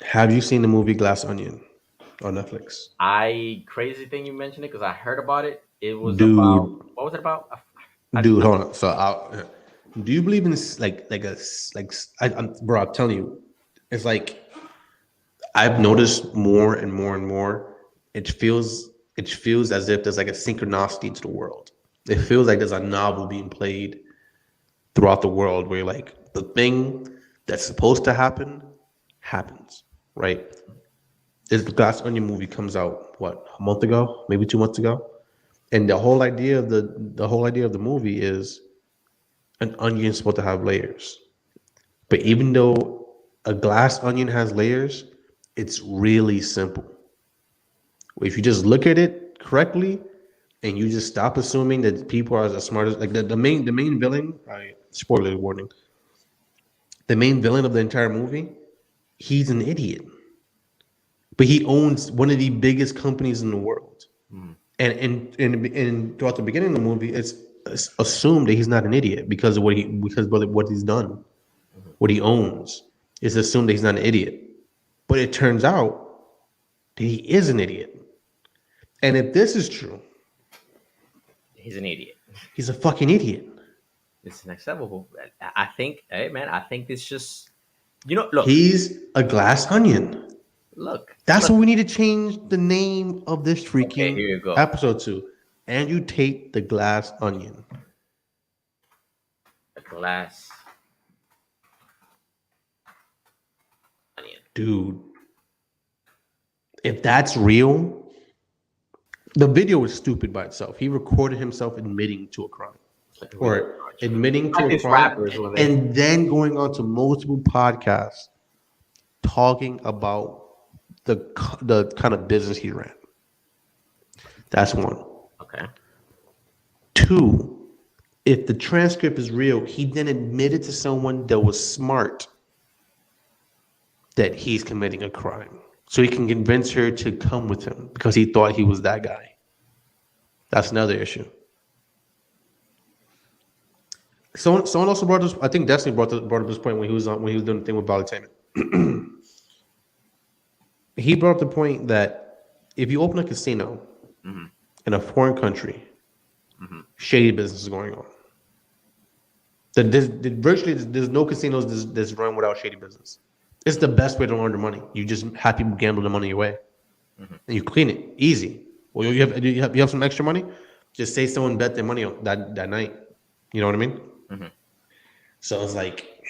Have you seen the movie Glass Onion on Netflix? Crazy thing you mentioned it because I heard about it. It was about what was it about? Hold on. So, do you believe in this? Bro, I'm telling you, it's like I've noticed more and more and more. It feels as if there's like a synchronicity to the world. It feels like there's a novel being played throughout the world where like the thing that's supposed to happen happens, right? This Glass Onion movie comes out a month ago, maybe 2 months ago, and the whole idea of the movie is an onion is supposed to have layers, but even though a glass onion has layers, it's really simple. If you just look at it correctly, and you just stop assuming that people are as smart as like the main villain. Spoiler warning. The main villain of the entire movie, he's an idiot. But he owns one of the biggest companies in the world. And throughout the beginning of the movie, it's assumed that he's not an idiot because of what he's done, what he owns. It's assumed that he's not an idiot, but it turns out that he is an idiot. And if this is true, He's an idiot. he's a fucking idiot. It's next level. I think, hey man, I think it's just, look. He's a glass onion. Look. That's what we need to change the name of this freaking here you go. episode to. Andrew Tate, the glass onion. A glass onion. Dude. If that's real, the video is stupid by itself. He recorded himself admitting to a crime. Or admitting to a crime and then going on to multiple podcasts talking about the kind of business he ran. That's one. Okay. Two, if the transcript is real, he then admitted to someone that was smart that he's committing a crime. So he can convince her to come with him because he thought he was that guy. That's another issue. Someone also brought this. I think Destiny brought up this point when he was doing the thing with Valuetainment. He brought up the point that if you open a casino in a foreign country, shady business is going on. There's no casinos that's run without shady business. It's the best way to launder money. You just have people gamble the money away, and you clean it easy. Well, you have some extra money. Just say someone bet their money on that night. You know what I mean? So it's like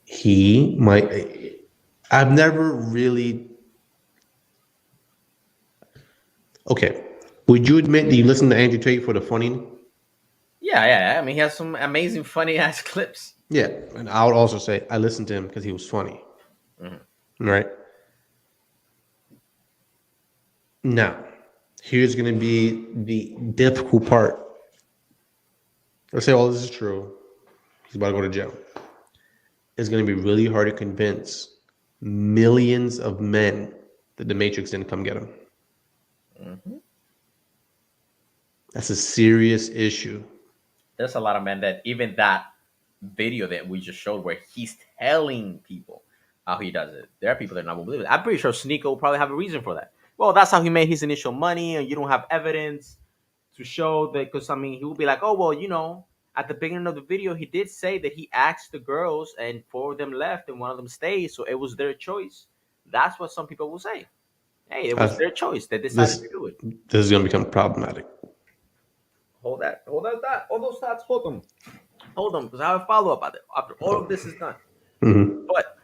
he might. I've never really. Okay, would you admit that you listen to Andrew Tate for the funny? Yeah. I mean, he has some amazing, funny ass clips. Yeah, and I would also say I listened to him because he was funny. Right. Now, here's going to be the difficult part. Let's say all this is true. He's about to go to jail. It's going to be really hard to convince millions of men that the Matrix didn't come get him. That's a serious issue. There's a lot of men that even that video that we just showed where he's telling people how he does it. There are people that are not going to believe it. I'm pretty sure Sneeko will probably have a reason for that. Well, that's how he made his initial money, and you don't have evidence to show that. Because I mean, he will be like, "Oh well, at the beginning of the video, he did say that he asked the girls, and 4 of them left, and 1 of them stayed, so it was their choice." That's what some people will say. Hey, it was their choice. They decided to do it. This is going to become problematic. Hold those thoughts. Hold them, because I have a follow up after all of this is done. But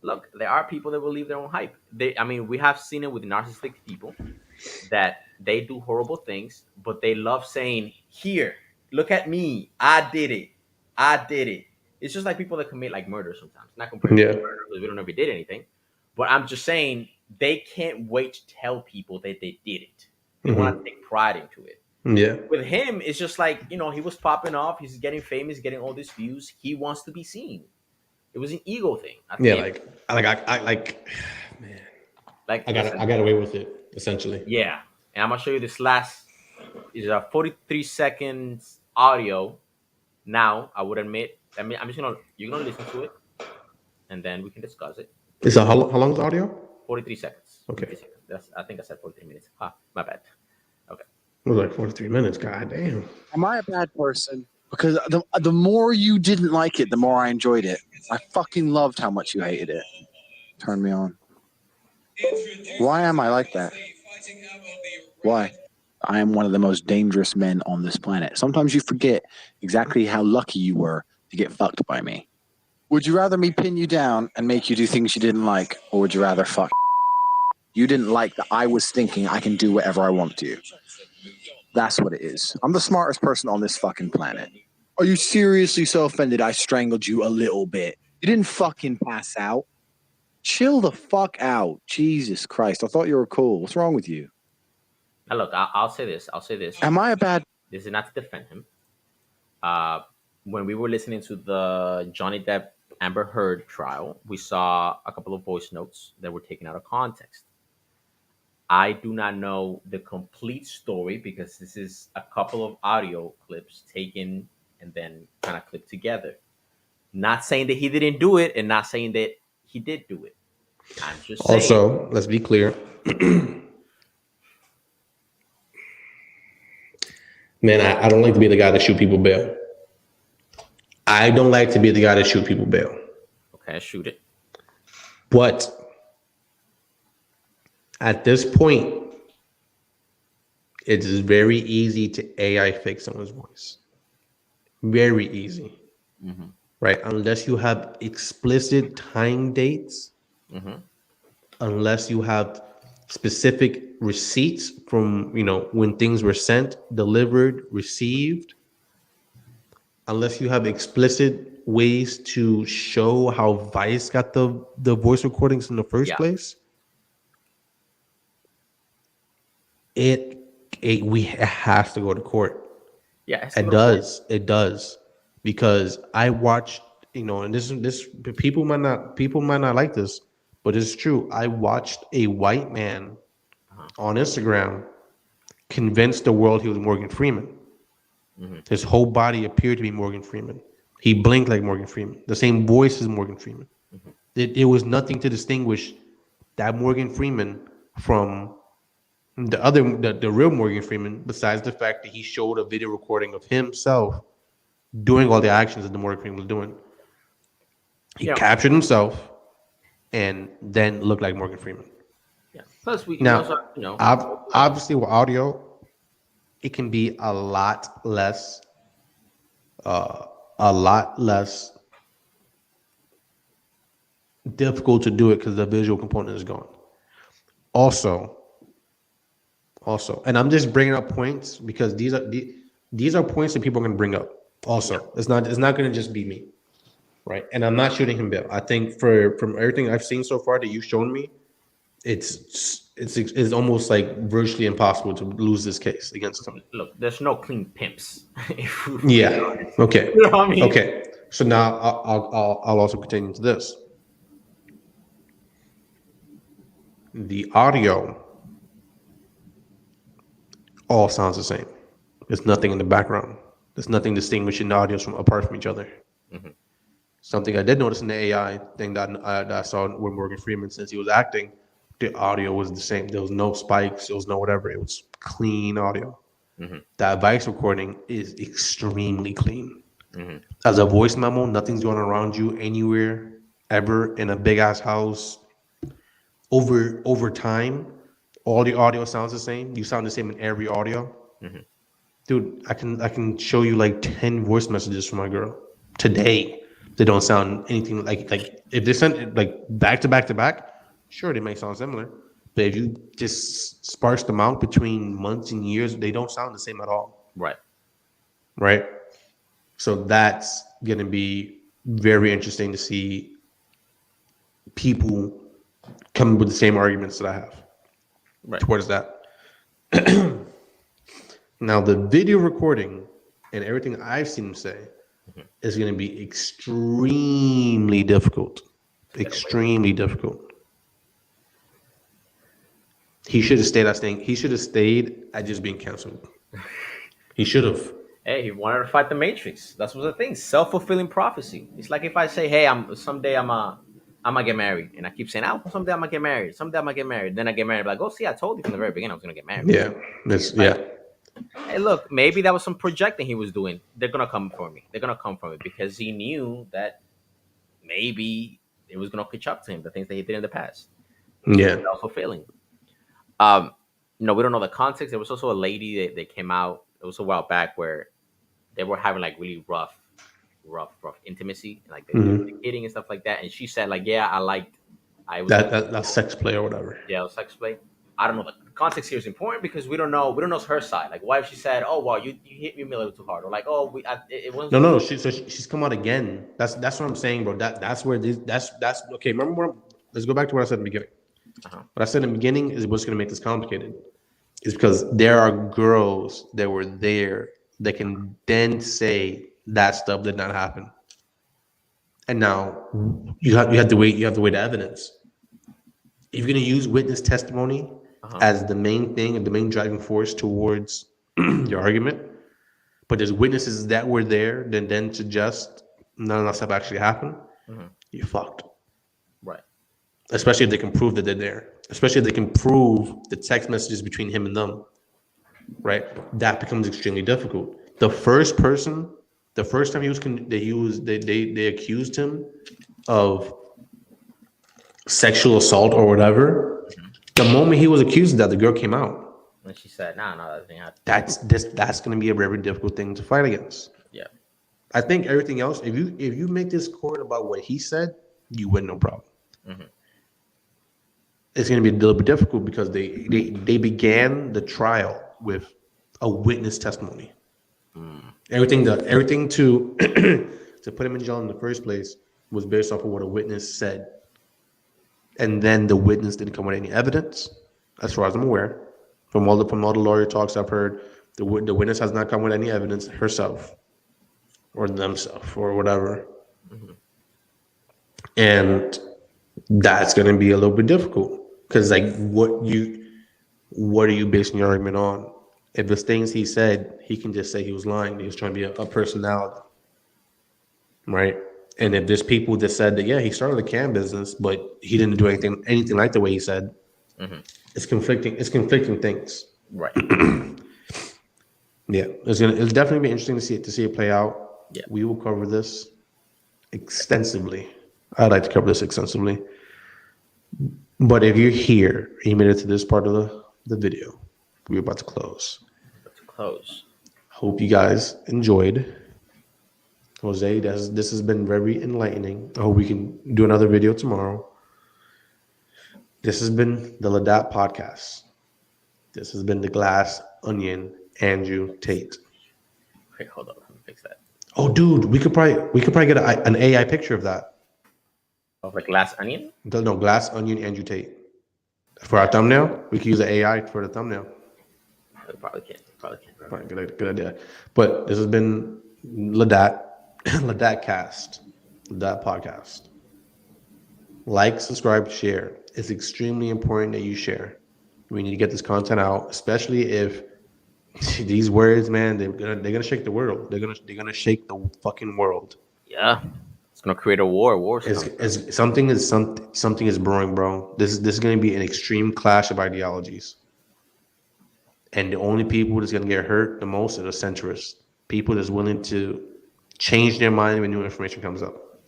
look, there are people that believe their own hype. We have seen it with narcissistic people that they do horrible things, but they love saying, "Here, look at me. I did it." It's just like people that commit like murder sometimes. Not comparing to murder because we don't know if we did anything. But I'm just saying they can't wait to tell people that they did it. They want to take pride into it. Yeah. With him, it's just like, he was popping off. He's getting famous, getting all these views. He wants to be seen. It was an ego thing. Man. I got away with it essentially. Yeah, and I'm gonna show you this last. Is a 43 seconds audio. Now, I would admit. You're gonna listen to it, and then we can discuss it. Is how long is the audio? 43 seconds. Okay. 43 seconds. I think I said 43 minutes. My bad. Okay. It was like 43 minutes. God damn. Am I a bad person? Because the more you didn't like it, the more I enjoyed it. I fucking loved how much you hated it. Turn me on. Why am I like that? Why? I am one of the most dangerous men on this planet. Sometimes you forget exactly how lucky you were to get fucked by me. Would you rather me pin you down and make you do things you didn't like, or would you rather fuck? You didn't like that I was thinking I can do whatever I want to. That's what it is. I'm the smartest person on this fucking planet. Are you seriously so offended I strangled you a little bit? You didn't fucking pass out. Chill the fuck out. Jesus Christ. I thought you were cool. What's wrong with you? Now look, I'll say this. Am I a bad... This is not to defend him. When we were listening to the Johnny Depp Amber Heard trial, we saw a couple of voice notes that were taken out of context. I do not know the complete story because this is a couple of audio clips taken and then kind of clipped together. Not saying that he didn't do it and not saying that he did do it. I'm just saying. Also, let's be clear. Man, I don't like to be the guy that shoot people bail. I don't like to be the guy that shoot people bail. Okay, shoot it. But at this point, it is very easy to AI fake someone's voice. Very easy. Mm-hmm. Right? Unless you have explicit time dates, unless you have specific receipts from, when things were sent, delivered, received, unless you have explicit ways to show how Vice got the voice recordings in the first place, it has to go to court. Yeah, it does, because I watched, and this people might not like this, but it's true. I watched a white man on Instagram convince the world he was Morgan Freeman. His whole body appeared to be Morgan Freeman. He blinked like Morgan Freeman. The same voice as Morgan Freeman. It was nothing to distinguish that Morgan Freeman from the real Morgan Freeman, besides the fact that he showed a video recording of himself doing all the actions that the Morgan Freeman was doing. He captured himself and then looked like Morgan Freeman. Yeah. Plus, obviously with audio, it can be a lot less difficult to do it because the visual component is gone. Also, and I'm just bringing up points because these are points that people are going to bring up. Also, it's not going to just be me, right? And I'm not shooting him bail. I think from everything I've seen so far that you've shown me, it's almost like virtually impossible to lose this case against him. Look, there's no clean pimps. Yeah. Okay. You know what I mean? Okay. So now I'll also continue to this. The audio all sounds the same. There's nothing in the background. There's nothing distinguishing the audios apart from each other. Something I did notice in the AI thing that I saw with Morgan Freeman, since he was acting, the audio was the same. There was no spikes. There was no whatever. It was clean audio. That Vice recording is extremely clean. As a voice memo, nothing's going around you anywhere ever in a big ass house. Over time, all the audio sounds the same. You sound the same in every audio. Dude, I can show you like 10 voice messages from my girl today. They don't sound anything like if they sent it like back to back to back, sure they may sound similar. But if you just sparse them out between months and years, they don't sound the same at all. Right. So that's gonna be very interesting to see people come with the same arguments that I have towards that. Now, the video recording and everything I've seen him say is going to be extremely difficult. Extremely difficult. He should have stayed at staying. He should have stayed at just being canceled. He should have. Hey, he wanted to fight the Matrix. That's what the thing. Self-fulfilling prophecy. It's like if I say, "Hey, someday I'm gonna get married," and I keep saying, "Oh, someday I'm gonna get married. Someday I'm gonna get married." Then I get married. I'm like, "Oh, see, I told you from the very beginning I was gonna get married." Yeah, Hey, look, maybe that was some projecting he was doing. They're gonna come for me. They're gonna come for me because he knew that maybe it was gonna catch up to him. The things that he did in the past. Yeah. Self-fulfilling. We don't know the context. There was also a lady that came out. It was a while back where they were having like really rough intimacy, like they were hitting and stuff like that. And she said, like, yeah, I was that sex play or whatever. Yeah, sex play. I don't know. The context here is important because we don't know her side. Like, what if she said, "Oh, well, you hit me a little too hard," or like, "Oh, it wasn't." No. She's come out again. That's what I'm saying, bro. That's where that's okay. Remember, let's go back to what I said in the beginning. What I said in the beginning is what's going to make this complicated. Is because there are girls that were there that can then say that stuff did not happen, and now you have to wait. You have to wait the evidence. If you're going to use witness testimony as the main thing and the main driving force towards your argument, but there's witnesses that were there, then suggest none of that stuff actually happened, you're fucked. Right. Especially if they can prove that they're there. Especially if they can prove the text messages between him and them. Right? That becomes extremely difficult. The first time they accused him of sexual assault or whatever, the moment he was accused of that, the girl came out. And she said, "No, that thing happened." That's going to be a very difficult thing to fight against. Yeah. I think everything else, if you make this court about what he said, you win, no problem. It's going to be a little bit difficult because they began the trial with a witness testimony. Everything to to put him in jail in the first place was based off of what a witness said, and then the witness didn't come with any evidence, as far as I'm aware. From all the lawyer talks I've heard, the witness has not come with any evidence herself, or themselves, or whatever, and that's going to be a little bit difficult because, like, what are you basing your argument on? If the things he said, he can just say he was lying. He was trying to be a personality, right? And if there's people that said that, yeah, he started a cam business, but he didn't do anything like the way he said, it's conflicting. It's conflicting things, Right. Yeah, it'll definitely be interesting to see it play out. Yeah. We will cover this extensively. I'd like to cover this extensively. But if you're here, you made it to this part of the video, we're about to close. Hope you guys enjoyed. Jose, this has been very enlightening. I hope we can do another video tomorrow. This has been the Ladat Podcast. This has been the Glass Onion, Andrew Tate. Wait, hold on. Let me fix that. Oh, dude, we could probably get an AI picture of that. Of a glass onion? No, Glass Onion, Andrew Tate. For our thumbnail, we could use an AI for the thumbnail. We probably can't. Right, good idea. But this has been Ladat Cast, Ladat Podcast. Like, subscribe, share. It's extremely important that you share. We need to get this content out, especially if these words, man, they're gonna shake the world. They're gonna shake the fucking world. Yeah, it's gonna create a war. Something is brewing, bro. This is gonna be an extreme clash of ideologies. And the only people that's going to get hurt the most are the centrists. People that's willing to change their mind when new information comes up.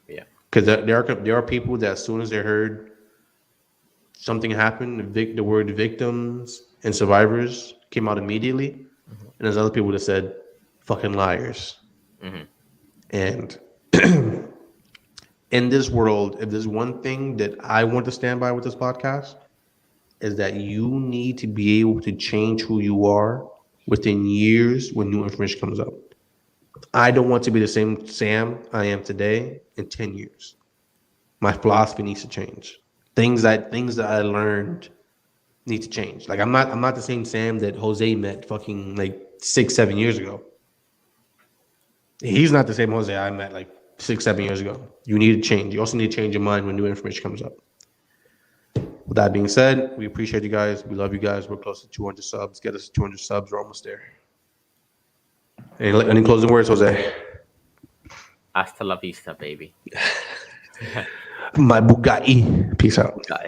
Yeah. Because there are people that as soon as they heard something happened, the word victims and survivors came out immediately. And there's other people that said, fucking liars. And in this world, if there's one thing that I want to stand by with this podcast, is that you need to be able to change who you are within years when new information comes up. I don't want to be the same Sam I am today in 10 years. My philosophy needs to change. Things that I learned need to change. Like I'm not the same Sam that Jose met fucking like 6-7 years ago. He's not the same Jose I met like 6-7 years ago. You need to change. You also need to change your mind when new information comes up. With that being said, we appreciate you guys. We love you guys. We're close to 200 subs. Get us to 200 subs. We're almost there. Any closing words, Jose? Hasta la vista, baby. My Bugatti. Peace out.